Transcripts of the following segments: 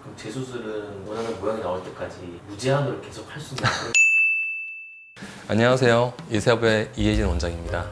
그럼 재수술은 원하는 모양이 나올 때까지 무제한으로 계속 할 수 있는 거예요? 안녕하세요. 이세업의 이혜진 원장입니다.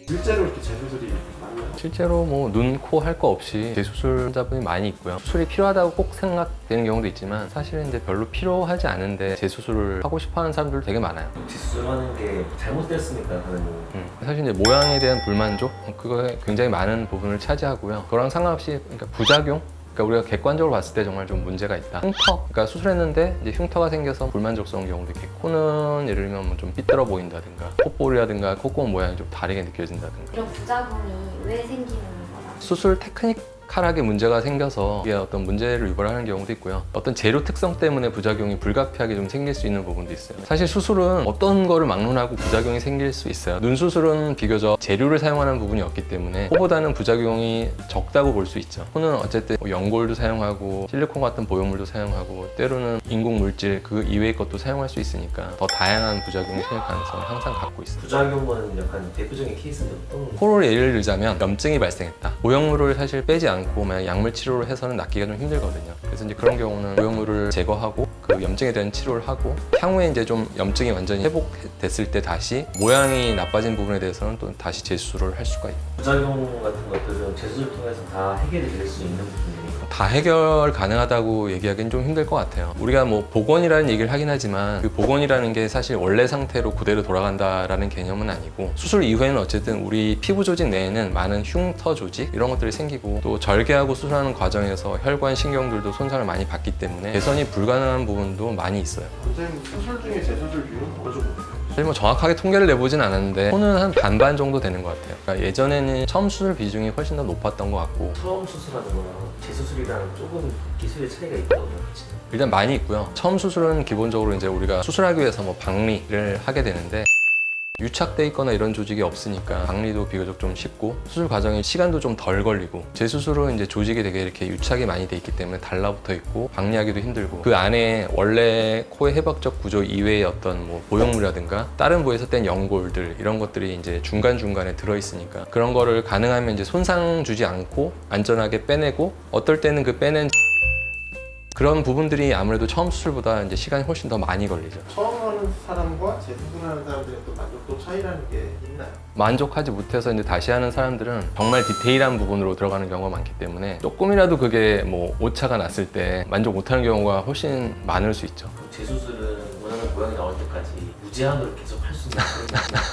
실제로 이렇게 재수술이 많나요? 실제로 뭐 눈, 코 할 거 없이 재수술 환자분이 많이 있고요. 수술이 필요하다고 꼭 생각되는 경우도 있지만 사실은 이제 별로 필요하지 않은데 재수술을 하고 싶어하는 사람들도 되게 많아요. 재수술하는 게 잘못됐으니까 하는 사실 이제 모양에 대한 불만족 그거에 굉장히 많은 부분을 차지하고요. 그거랑 상관없이 그러니까 부작용 그러니까 우리가 객관적으로 봤을 때 정말 좀 문제가 있다. 흉터, 그러니까 수술했는데 이제 흉터가 생겨서 불만족스러운 경우도 있겠고, 코는 예를 들면 뭐 좀 삐뚤어 보인다든가, 콧볼이라든가 콧구멍 모양이 좀 다르게 느껴진다든가. 이런 부작용이 왜 생기는 거라고? 수술 테크니컬하게 문제가 생겨서 이게 어떤 문제를 유발하는 경우도 있고요. 어떤 재료 특성 때문에 부작용이 불가피하게 좀 생길 수 있는 부분도 있어요. 사실 수술은 어떤 거를 막론하고 부작용이 생길 수 있어요. 눈 수술은 비교적 재료를 사용하는 부분이 없기 때문에 코보다는 부작용이 적다고 볼 수 있죠. 코는 어쨌든 연골도 사용하고 실리콘 같은 보형물도 사용하고 때로는 인공 물질 그 이외의 것도 사용할 수 있으니까 더 다양한 부작용이 생길 가능성을 항상 갖고 있어요. 부작용은 약간 대표적인 케이스인데 어떤 거? 코를 예를 들자면 염증이 발생했다. 보형물을 사실 빼지 않고 만약 약물 치료를 해서는 낫기가 좀 힘들거든요. 그래서 이제 그런 경우는 보형물을 제거하고 그 염증에 대한 치료를 하고 향후에 이제 좀 염증이 완전히 회복됐을 때 다시 모양이 나빠진 부분에 대해서는 또 다시 재수술을 할 수가 있고. 부작용 같은 것들은 재수술 통해서 다 해결이 될 수 있는 부분이니까 다 해결 가능하다고 얘기하기는 좀 힘들 것 같아요. 우리가 뭐 복원이라는 얘기를 하긴 하지만 그 복원이라는 게 사실 원래 상태로 그대로 돌아간다라는 개념은 아니고 수술 이후에는 어쨌든 우리 피부 조직 내에는 많은 흉터 조직 이런 것들이 생기고 또 절개하고 수술하는 과정에서 혈관 신경들도 손상을 많이 받기 때문에 개선이 불가능한 부분도 많이 있어요. 선생님 수술 중에 재수술 비율은 어느 정도 돼요? 사실 뭐 정확하게 통계를 내보진 않았는데 코는 한 반반 정도 되는 것 같아요. 그러니까 예전에는 처음 수술 비중이 훨씬 더 높았던 것 같고 처음 수술하는 거랑 재수술이랑 조금 기술의 차이가 있다고 생각하시나요? 일단 많이 있고요. 처음 수술은 기본적으로 이제 우리가 수술하기 위해서 뭐 박리를 하게 되는데 유착돼 있거나 이런 조직이 없으니까 박리도 비교적 좀 쉽고 수술 과정에 시간도 좀 덜 걸리고 재수술은 이제 조직이 되게 이렇게 유착이 많이 돼 있기 때문에 달라붙어 있고 박리하기도 힘들고 그 안에 원래 코의 해박적 구조 이외의 어떤 뭐 보형물이라든가 다른 부위에서 뗀 연골들 이런 것들이 이제 중간중간에 들어 있으니까 그런 거를 가능하면 이제 손상 주지 않고 안전하게 빼내고 어떨 때는 그 빼낸 그런 부분들이 아무래도 처음 수술보다 이제 시간이 훨씬 더 많이 걸리죠. 처음 하는 사람과 재수술하는 사람들의 또 만족도 차이라는 게 있나요? 만족하지 못해서 이제 다시 하는 사람들은 정말 디테일한 부분으로 들어가는 경우가 많기 때문에 조금이라도 그게 뭐 오차가 났을 때 만족 못하는 경우가 훨씬 많을 수 있죠. 그럼 재수술은 원하는 모양이 나올 때까지 무제한으로 계속 할 수 있는 그런 게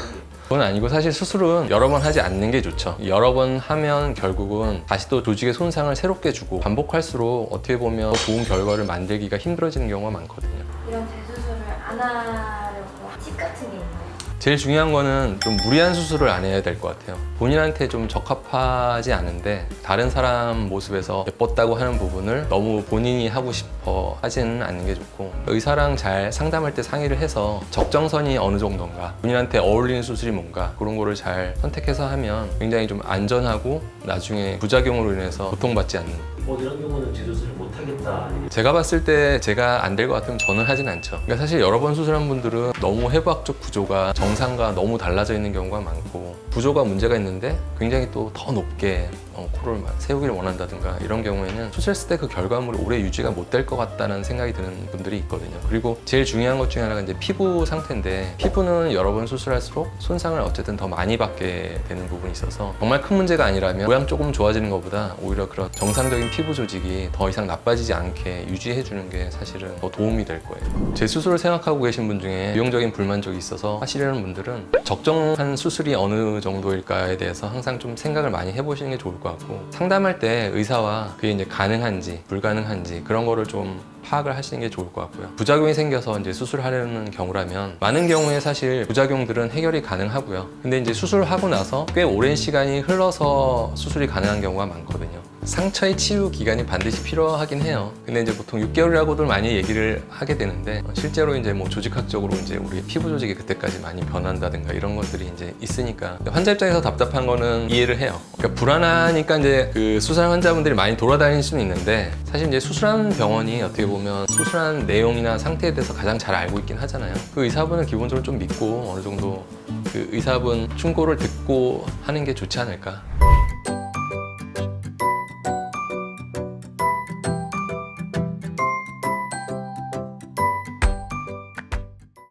그건 아니고 사실 수술은 여러 번 하지 않는 게 좋죠. 여러 번 하면 결국은 다시 또 조직의 손상을 새롭게 주고 반복할수록 어떻게 보면 좋은 결과를 만들기가 힘들어지는 경우가 많거든요. 이런 재수술을 안 하려고 팁 같은 게 있나요? 제일 중요한 거는 좀 무리한 수술을 안 해야 될 것 같아요. 본인한테 좀 적합하지 않은데 다른 사람 모습에서 예뻤다고 하는 부분을 너무 본인이 하고 싶어 하지는 않는 게 좋고 의사랑 잘 상담할 때 상의를 해서 적정선이 어느 정도인가 본인한테 어울리는 수술이 뭔가 그런 거를 잘 선택해서 하면 굉장히 좀 안전하고 나중에 부작용으로 인해서 고통받지 않는 이런 경우는 재수술을 못 하겠다. 제가 봤을 때 제가 안 될 것 같으면 저는 하진 않죠. 그러니까 사실 여러 번 수술한 분들은 너무 해부학적 구조가 정상과 너무 달라져 있는 경우가 많고 구조가 문제가 있는데 굉장히 또 더 높게 코를 막 세우기를 원한다든가 이런 경우에는 수술했을 때 그 결과물이 오래 유지가 못 될 것 같다는 생각이 드는 분들이 있거든요. 그리고 제일 중요한 것 중에 하나가 이제 피부 상태인데 피부는 여러 번 수술할수록 손상을 어쨌든 더 많이 받게 되는 부분이 있어서 정말 큰 문제가 아니라면 모양 조금 좋아지는 것보다 오히려 그런 정상적인 피부 조직이 더 이상 나빠지지 않게 유지해 주는 게 사실은 더 도움이 될 거예요. 재수술을 생각하고 계신 분 중에 유형적인 불만족이 있어서 하시려는 분들은 적정한 수술이 어느 정도일까에 대해서 항상 좀 생각을 많이 해보시는 게 좋을 것 같고 상담할 때 의사와 그게 이제 가능한지 불가능한지 그런 거를 좀 파악을 하시는 게 좋을 것 같고요. 부작용이 생겨서 이제 수술하려는 경우라면 많은 경우에 사실 부작용들은 해결이 가능하고요. 근데 이제 수술하고 나서 꽤 오랜 시간이 흘러서 수술이 가능한 경우가 많거든요. 상처의 치유 기간이 반드시 필요하긴 해요. 근데 이제 보통 6개월이라고들 많이 얘기를 하게 되는데 실제로 이제 뭐 조직학적으로 이제 우리 피부 조직이 그때까지 많이 변한다든가 이런 것들이 이제 있으니까 환자 입장에서 답답한 거는 이해를 해요. 그러니까 불안하니까 이제 그 수술한 환자분들이 많이 돌아다닐 수는 있는데 사실 이제 수술하는 병원이 어떻게 보면 수술한 내용이나 상태에 대해서 가장 잘 알고 있긴 하잖아요. 그 의사분을 기본적으로 좀 믿고 어느 정도 그 의사분 충고를 듣고 하는 게 좋지 않을까.